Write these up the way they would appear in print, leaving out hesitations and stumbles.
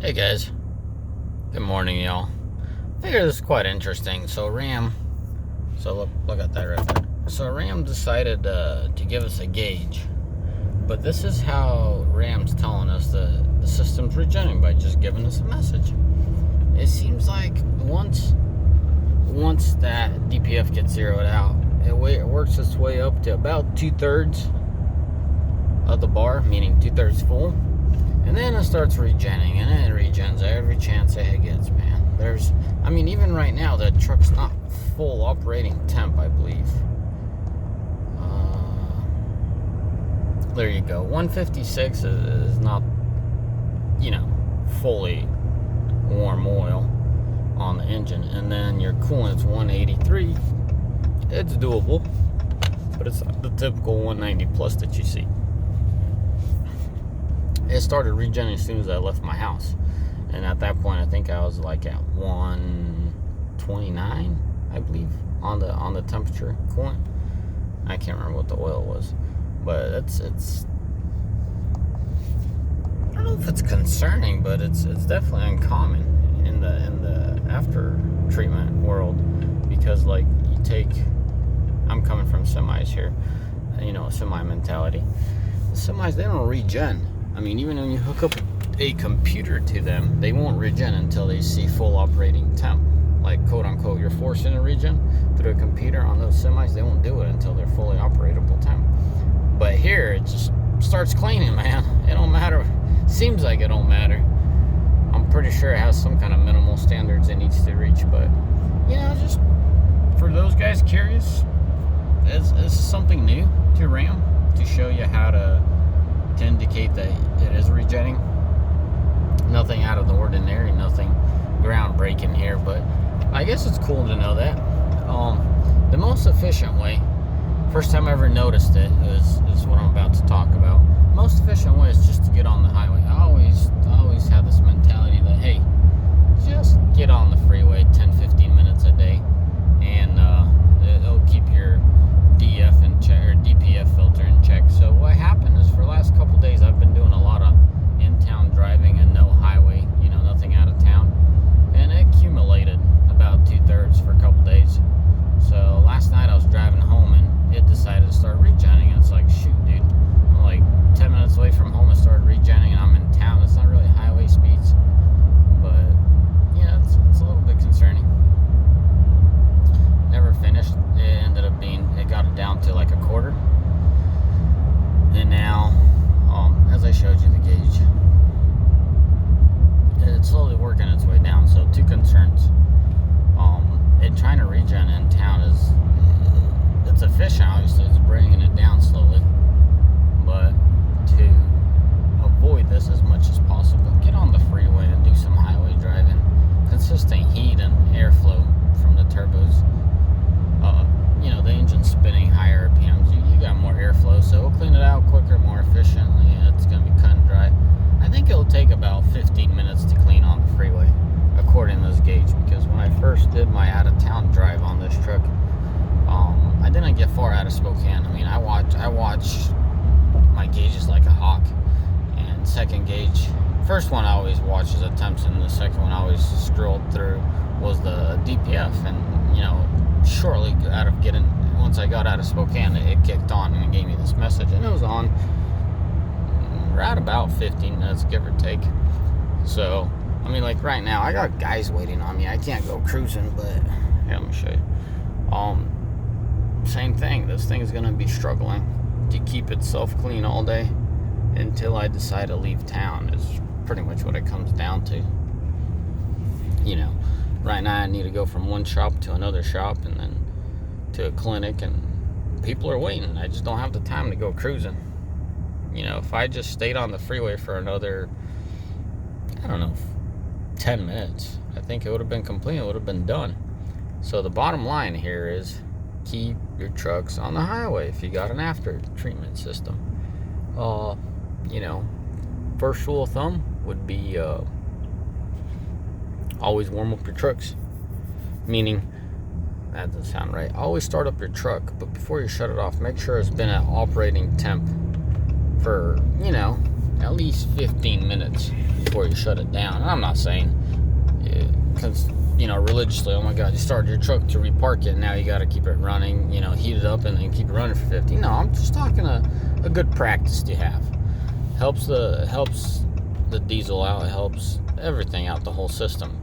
Hey guys, good morning, y'all. I figure this is quite interesting. So look at that right there. So Ram decided to give us a gauge, but this is how Ram's telling us the system's regenerating by just giving us a message. It seems like once that DPF gets zeroed out, it works its way up to about 2/3 of the bar, meaning 2/3 full. And then it starts regenning, and it regens every chance it gets, man. Even right now, the truck's not full operating temp, I believe. There you go. 156 is not, fully warm oil on the engine. And then your coolant's 183. It's doable, but it's not the typical 190 plus that you see. It started regenerating as soon as I left my house, and at that point I think I was like at 129, I believe, on the temperature coolant. I can't remember what the oil was, but it's I don't know if it's concerning, but it's definitely uncommon in the after treatment world, because like I'm coming from semis here, semi mentality. The semis, they don't regen. Even when you hook up a computer to them, they won't regen until they see full operating temp. Like, quote unquote, you're forcing a regen through a computer on those semis, they won't do it until they're fully operatable temp. But here, it just starts cleaning, man. It don't matter. Seems like it don't matter. I'm pretty sure it has some kind of minimal standards it needs to reach. But, just for those guys curious, it's something new to Ram to show you how to indicate that it is regenning. Nothing out of the ordinary, nothing groundbreaking here, but I guess it's cool to know that. The most efficient way, first time I ever noticed it, is what I'm about to talk about. Most efficient way is just to get on the highway. I always have this mentality that, hey, just get on the freeway 10-15 minutes a day, and it'll keep your DF in check, or DPF filter in check. So what happened is, for the last couple days, I've been doing a lot of in-town driving and no highway, nothing out of town, and it accumulated about 2/3 for a couple days. So last night I was driving home and it decided to start regenning, and it's like, shoot, dude, I'm like 10 minutes away from home. It started regenning, and I'm in town. It's not really highway speeds, but it's a little bit concerning. Never finished. It got it down to like a quarter, and now, as I showed you the gauge, it's slowly working its way down. So two concerns. And trying to regen in town it's efficient, obviously. It's bringing it down slowly, but to avoid this as much as possible, get on the freeway and do some highway driving. Consistent heat and airflow from the turbos, the engine's spinning higher RPMs, you got more airflow, so it'll clean it out quicker, more efficiently, and it's going to be cut and dry. I think it'll take about 15 minutes to clean on the freeway, according to this gauge, because when I first did my out-of-town drive on this truck, I didn't get far out of Spokane. I watch my gauges like a hawk, and second gauge, first one I always watch is attempts, and the second one I always scrolled through was the DPF, and shortly once I got out of Spokane, it kicked on and it gave me this message, and it was on right about 15 minutes, give or take. So, like right now, I got guys waiting on me. I can't go cruising, but here, let me show you. Same thing. This thing is going to be struggling to keep itself clean all day until I decide to leave town, is pretty much what it comes down to. Right now I need to go from one shop to another shop, and then to a clinic, and people are waiting. I just don't have the time to go cruising. If I just stayed on the freeway for another, 10 minutes, I think it would have been complete. It would have been done. So the bottom line here is, keep your trucks on the highway if you got an after treatment system. First rule of thumb would be, always warm up your trucks. Meaning, that doesn't sound right. Always start up your truck, but before you shut it off, make sure it's been at operating temp for, at least 15 minutes before you shut it down. And I'm not saying, because, religiously, oh my God, you started your truck to repark it, and now you got to keep it running, heat it up and then keep it running for 50. No, I'm just talking a good practice to have. Helps the diesel out. It helps everything out, the whole system.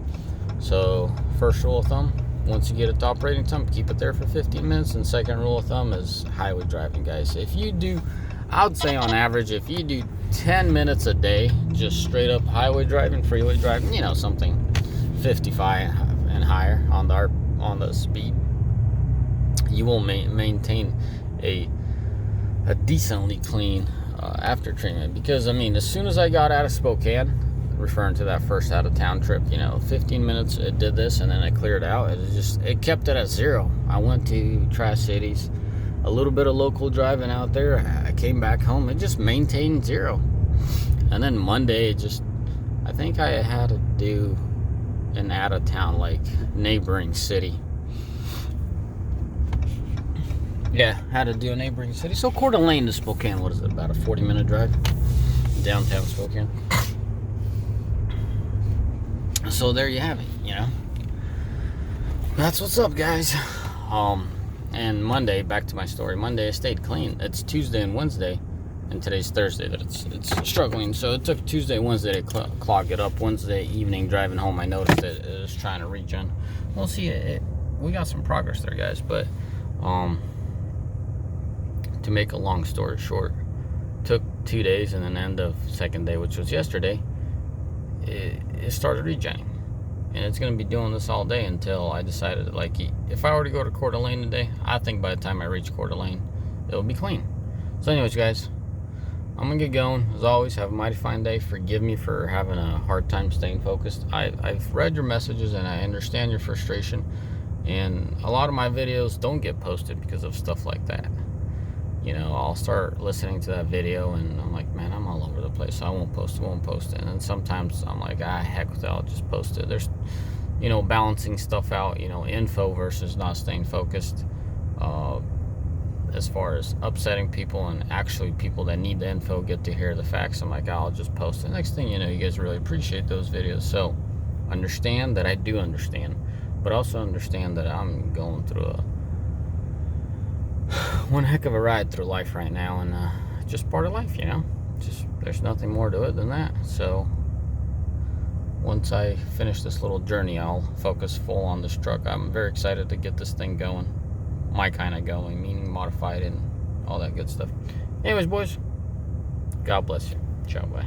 So first rule of thumb, once you get a top rating temp, keep it there for 15 minutes. And second rule of thumb is highway driving, guys. If you do, I would say on average, if you do 10 minutes a day, just straight up highway driving, freeway driving, something 55 and higher on the speed, you will maintain a decently clean after treatment. Because as soon as I got out of Spokane, referring to that first out of town trip, 15 minutes it did this, and then it cleared out. It kept it at zero. I went to Tri-Cities, a little bit of local driving out there. I came back home, it just maintained zero. And then Monday, I think I had to do an out of town, like neighboring city. Yeah, had to do a neighboring city. So Coeur d'Alene to Spokane, what is it, about a 40-minute drive? Downtown Spokane. So there you have it, That's what's up, guys. And Monday, back to my story. Monday I stayed clean. It's Tuesday and Wednesday, and today's Thursday that it's struggling. So it took Tuesday, Wednesday to clog it up. Wednesday evening driving home, I noticed it was trying to regen. We'll see. We got some progress there, guys. But to make a long story short, took 2 days, and then end of second day, which was yesterday, it started regenning. And it's going to be doing this all day until I decided, if I were to go to Coeur d'Alene today, I think by the time I reach Coeur d'Alene, it'll be clean. So anyways, guys, I'm going to get going. As always, have a mighty fine day. Forgive me for having a hard time staying focused. I've read your messages, and I understand your frustration. And a lot of my videos don't get posted because of stuff like that. I'll start listening to that video, and I'm like, man, I'm all over the place, so I won't post it. And then sometimes I'm like, heck with it, I'll just post it. There's, balancing stuff out, info versus not staying focused, as far as upsetting people and actually people that need the info get to hear the facts. I'm like, I'll just post it. Next thing you know, you guys really appreciate those videos. So understand that I do understand, but also understand that I'm going through one heck of a ride through life right now, and just part of life, just there's nothing more to it than that. So once I finish this little journey, I'll focus full on this truck. I'm very excited to get this thing going, my kind of going, meaning modified and all that good stuff. Anyways, boys, God bless you. Ciao, bye.